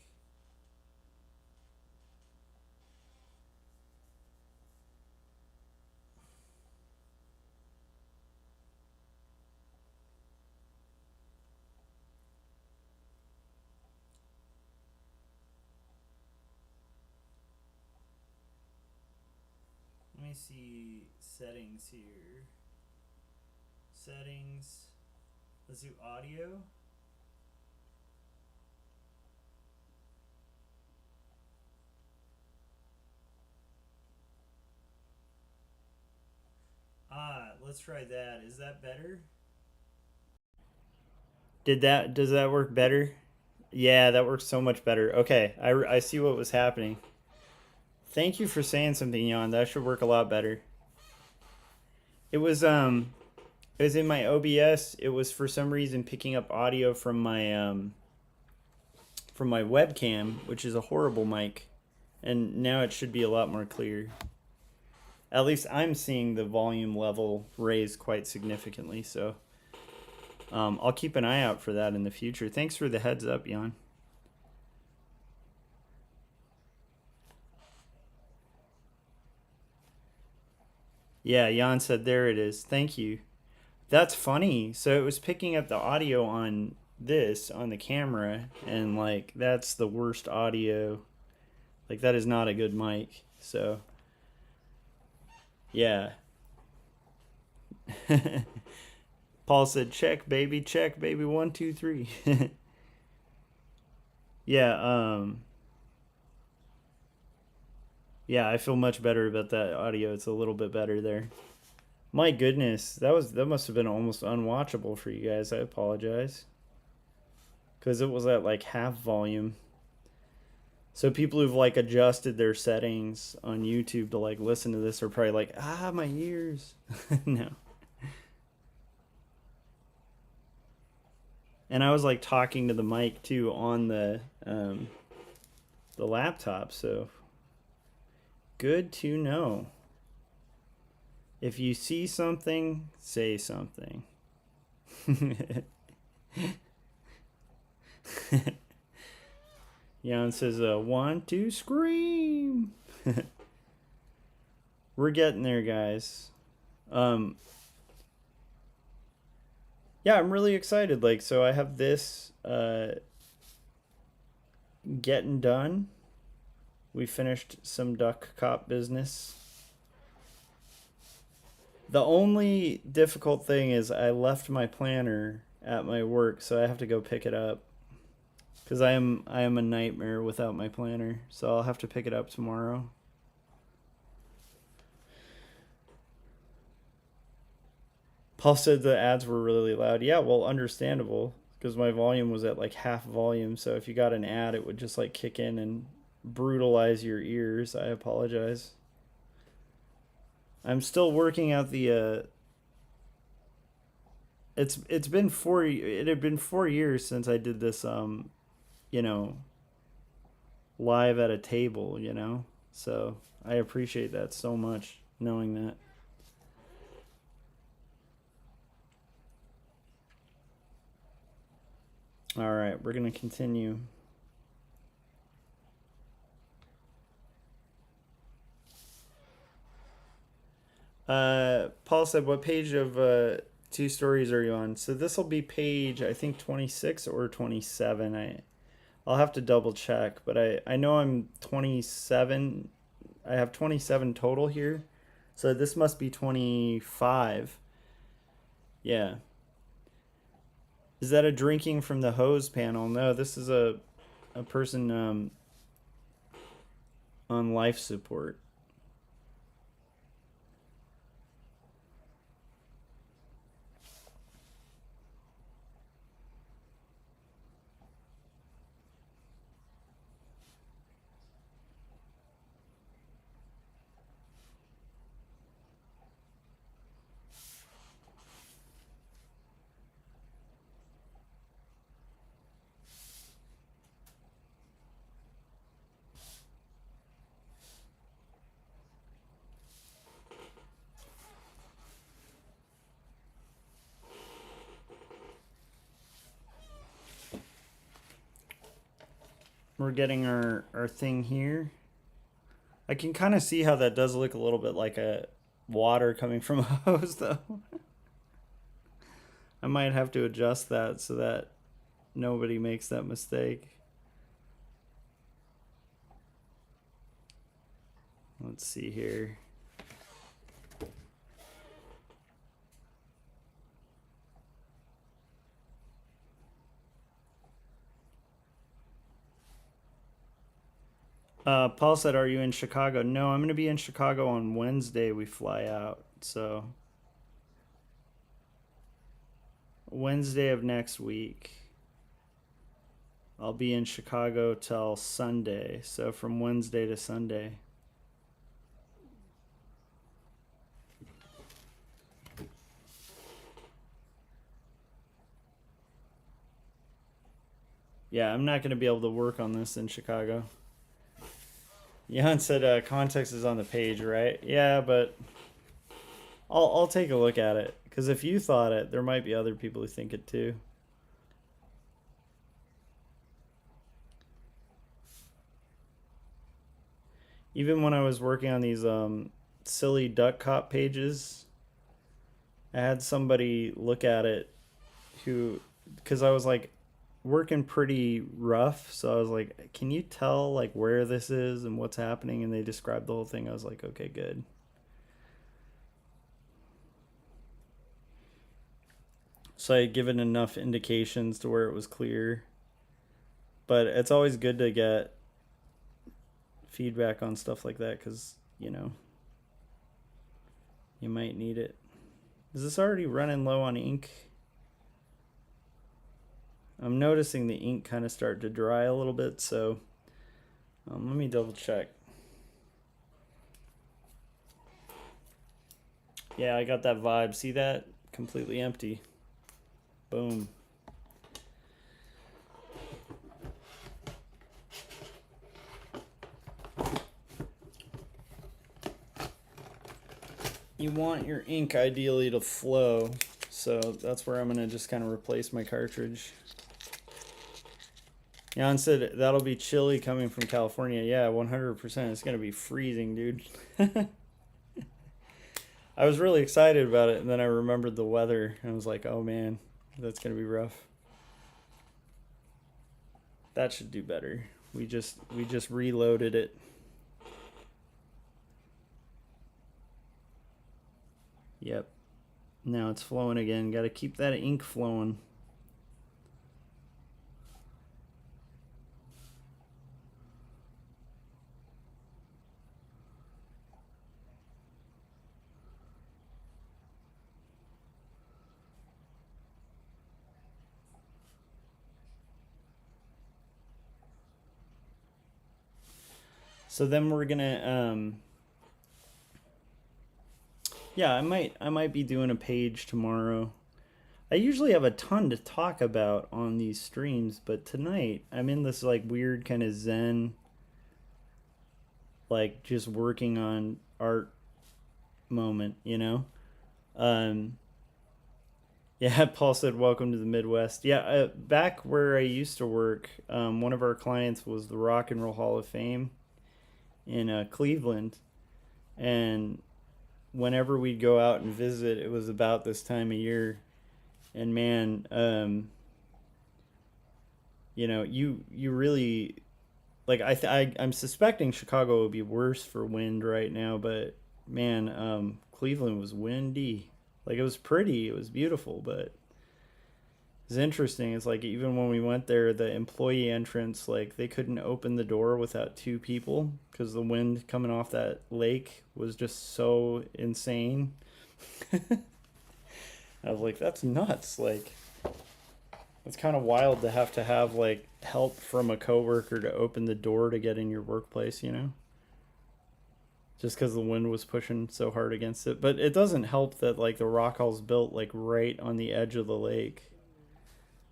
Let me see settings here. Settings. Let's do audio. Let's try that. Is that better? Does that work better? Yeah, that works so much better. Okay, I see what was happening. Thank you for saying something, Jan. That should work a lot better. It was in my OBS. It was for some reason picking up audio from my webcam, which is a horrible mic, and now it should be a lot more clear. At least I'm seeing the volume level raise quite significantly, so I'll keep an eye out for that in the future. Thanks for the heads up, Jan. Yeah, Jan said there it is. Thank you. That's funny. So it was picking up the audio on this, on the camera, and like that's the worst audio. Like that is not a good mic. So yeah. Paul said, check, baby, 1, 2, 3. Yeah, yeah, I feel much better about that audio. It's a little bit better there. My goodness, that must have been almost unwatchable for you guys. I apologize. Because it was at like half volume. So people who've like adjusted their settings on YouTube to like listen to this are probably like, ah, my ears. No. And I was like talking to the mic too on the laptop, so good to know. If you see something, say something. Jan says, 1, 2, scream. We're getting there, guys. Yeah, I'm really excited. Like, so I have this getting done. We finished some duck cop business. The only difficult thing is I left my planner at my work, so I have to go pick it up. Because I am a nightmare without my planner, so I'll have to pick it up tomorrow. Paul said the ads were really loud. Yeah, well, understandable, because my volume was at like half volume, so if you got an ad, it would just like kick in and brutalize your ears. I apologize. I'm still working out the it had been 4 years since I did this you know, live at a table, you know? So I appreciate that so much, knowing that. All right, we're going to continue. Paul said, what page of Two Stories are you on? So this will be page, I think, 26 or 27. I'll have to double check, but I know I'm 27. I have 27 total here. So this must be 25. Yeah. Is that a drinking from the hose panel? No, this is a person on life support. We're getting our thing here. I can kind of see how that does look a little bit like a water coming from a hose, though. I might have to adjust that so that nobody makes that mistake. Let's see here. Paul said, "Are you in Chicago?" No, I'm going to be in Chicago on Wednesday. We fly out, so Wednesday of next week. I'll be in Chicago till Sunday, so from Wednesday to Sunday. Yeah, I'm not going to be able to work on this in Chicago. Jan said context is on the page, right? Yeah, but I'll take a look at it, because if you thought it, there might be other people who think it too. Even when I was working on these silly duck cop pages, I had somebody look at it who, because I was like working pretty rough, so I was like, can you tell like where this is and what's happening? And they described the whole thing. I was like, okay, good. So I had given enough indications to where it was clear. But it's always good to get feedback on stuff like that, because, you know, you might need it. Is this already running low on ink? I'm noticing the ink kind of start to dry a little bit, so let me double check. Yeah, I got that vibe. See that? Completely empty. Boom. You want your ink ideally to flow, so that's where I'm going to just kind of replace my cartridge. Jan said that'll be chilly coming from California. Yeah, 100%. It's going to be freezing, dude. I was really excited about it, and then I remembered the weather, and I was like, oh man, that's going to be rough. That should do better. We just reloaded it. Yep. Now it's flowing again. Got to keep that ink flowing. So then we're gonna yeah, I might be doing a page tomorrow. I usually have a ton to talk about on these streams, but tonight I'm in this like weird kind of zen, like just working on art moment, you know? Yeah, Paul said, welcome to the Midwest. Yeah, back where I used to work, one of our clients was the Rock and Roll Hall of Fame in Cleveland. And whenever we'd go out and visit, it was about this time of year. And man, you really like I'm suspecting Chicago would be worse for wind right now, but man, Cleveland was windy. Like it was pretty, it was beautiful, but it's interesting. It's like even when we went there, the employee entrance, like they couldn't open the door without two people because the wind coming off that lake was just so insane. I was like, that's nuts. Like it's kind of wild to have like help from a coworker to open the door to get in your workplace, just because the wind was pushing so hard against it. But it doesn't help that like the rock hall's built like right on the edge of the lake.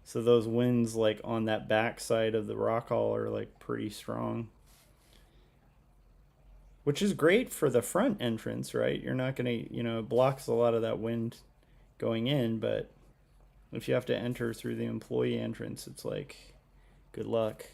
So those winds like on that back side of the rock hall are like pretty strong. Which is great for the front entrance, right? You're not going to, it blocks a lot of that wind going in, but if you have to enter through the employee entrance, it's like good luck.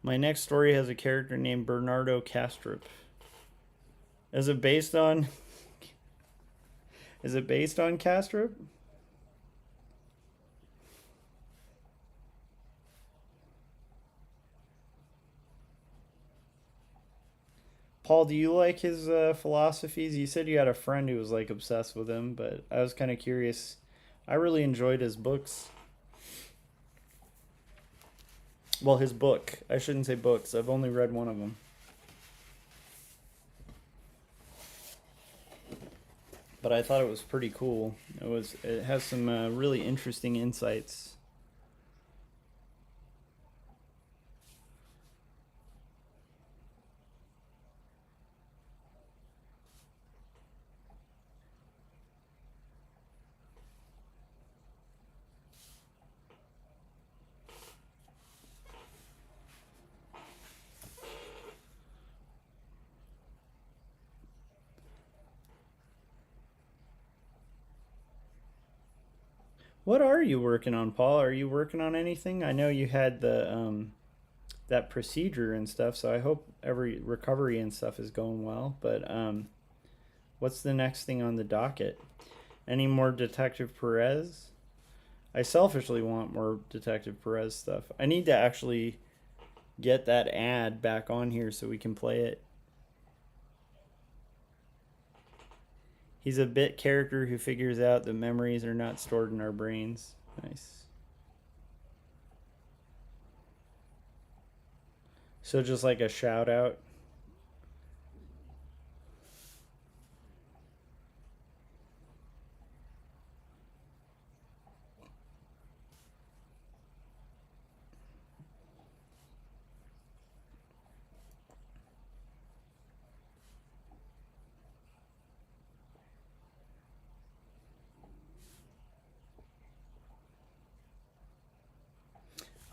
My next story has a character named Bernardo Kastrup. Is it based on Kastrup? Paul, do you like his philosophies? You said you had a friend who was like obsessed with him, but I was kind of curious. I really enjoyed his books. Well, his book. I shouldn't say books. I've only read one of them. But I thought it was pretty cool. It has some really interesting insights. What are you working on, Paul? Are you working on anything? I know you had the that procedure and stuff, so I hope every recovery and stuff is going well. But what's the next thing on the docket? Any more Detective Perez? I selfishly want more Detective Perez stuff. I need to actually get that ad back on here so we can play it. He's a bit character who figures out that memories are not stored in our brains. Nice. So just like a shout out.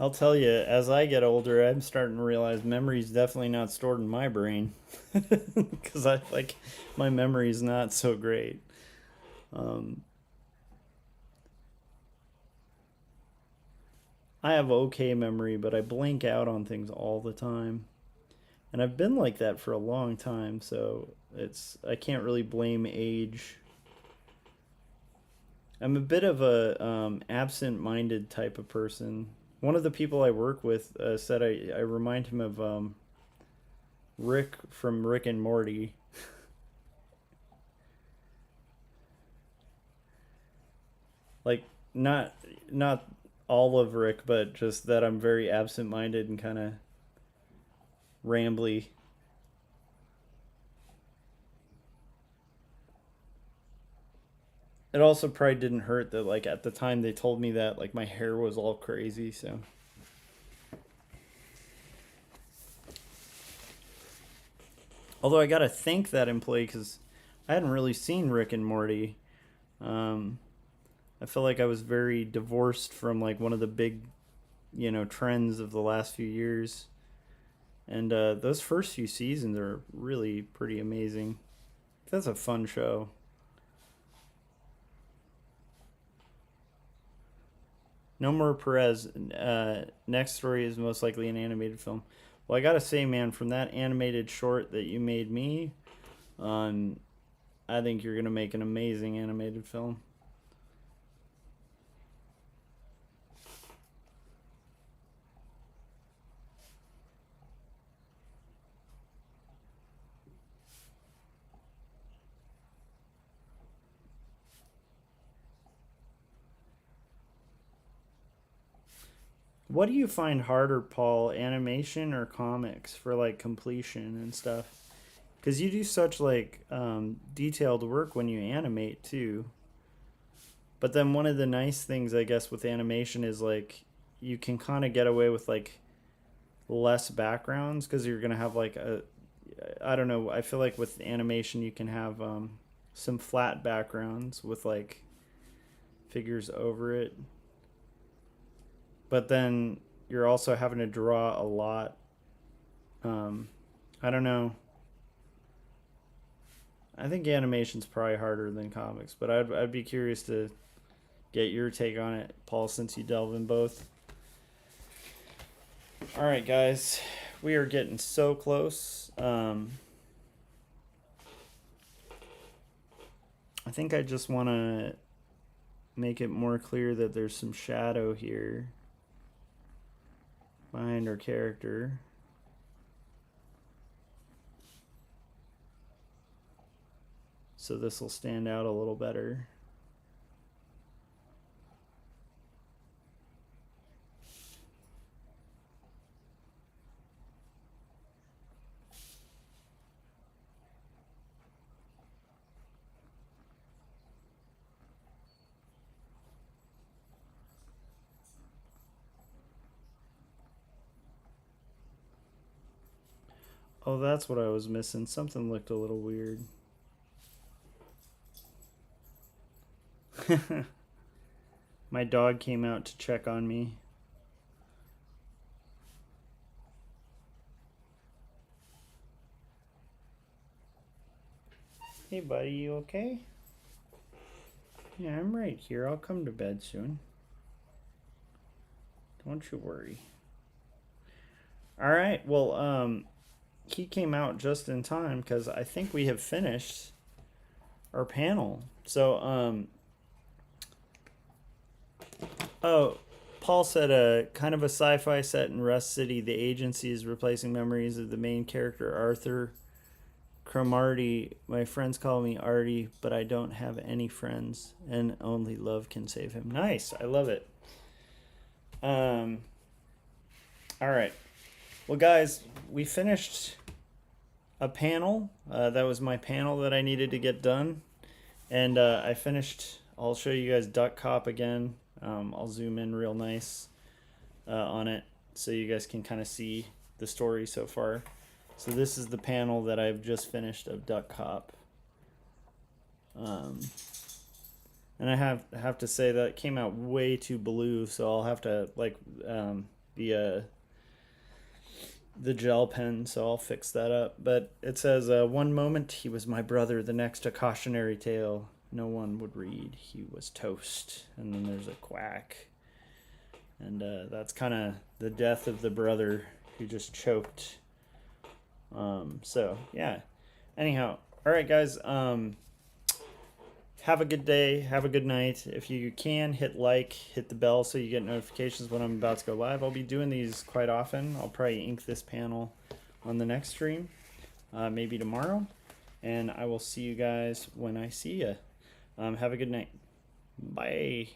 I'll tell you, as I get older, I'm starting to realize memory's definitely not stored in my brain because I like my memory's not so great. Um, I have okay memory, but I blank out on things all the time, and I've been like that for a long time. So I can't really blame age. I'm a bit of a absent-minded type of person. One of the people I work with said I remind him of Rick from Rick and Morty. Like not all of Rick, but just that I'm very absent-minded and kind of rambly. It also probably didn't hurt that like at the time they told me that like my hair was all crazy, so although I gotta thank that employee because I hadn't really seen Rick and Morty. Um, I feel like I was very divorced from like one of the big, trends of the last few years. And those first few seasons are really pretty amazing. That's a fun show. No more Perez. Next story is most likely an animated film. Well, I gotta say, man, from that animated short that you made me, I think you're gonna make an amazing animated film. What do you find harder, Paul, animation or comics for like completion and stuff? Because you do such like detailed work when you animate too. But then one of the nice things, I guess, with animation is like you can kind of get away with like less backgrounds because you're gonna have like a, I don't know. I feel like with animation you can have some flat backgrounds with like figures over it. But then you're also having to draw a lot. I don't know. I think animation's probably harder than comics, but I'd be curious to get your take on it, Paul, since you delve in both. All right, guys, we are getting so close. I think I just want to make it more clear that there's some shadow here behind our character. So this will stand out a little better. Oh, that's what I was missing. Something looked a little weird. My dog came out to check on me. Hey buddy, you okay? Yeah, I'm right here. I'll come to bed soon. Don't you worry. All right, well, he came out just in time because I think we have finished our panel. So, oh, Paul said kind of a sci-fi set in Rust City. The agency is replacing memories of the main character, Arthur Cromartie. My friends call me Artie, but I don't have any friends, and only love can save him. Nice, I love it. All right. Well, guys, we finished a panel. That was my panel that I needed to get done. And I finished, I'll show you guys Duck Cop again. I'll zoom in real nice on it so you guys can kind of see the story so far. So this is the panel that I've just finished of Duck Cop. And I have to say that it came out way too blue, so I'll have to like the gel pen, so I'll fix that up. But it says, one moment he was my brother, the next a cautionary tale no one would read. He was toast. And then there's a quack. And that's kind of the death of the brother who just choked. So, yeah. Anyhow, all right, guys. Have a good day. Have a good night. If you can, hit like, hit the bell so you get notifications when I'm about to go live. I'll be doing these quite often. I'll probably ink this panel on the next stream, maybe tomorrow. And I will see you guys when I see you. Have a good night. Bye.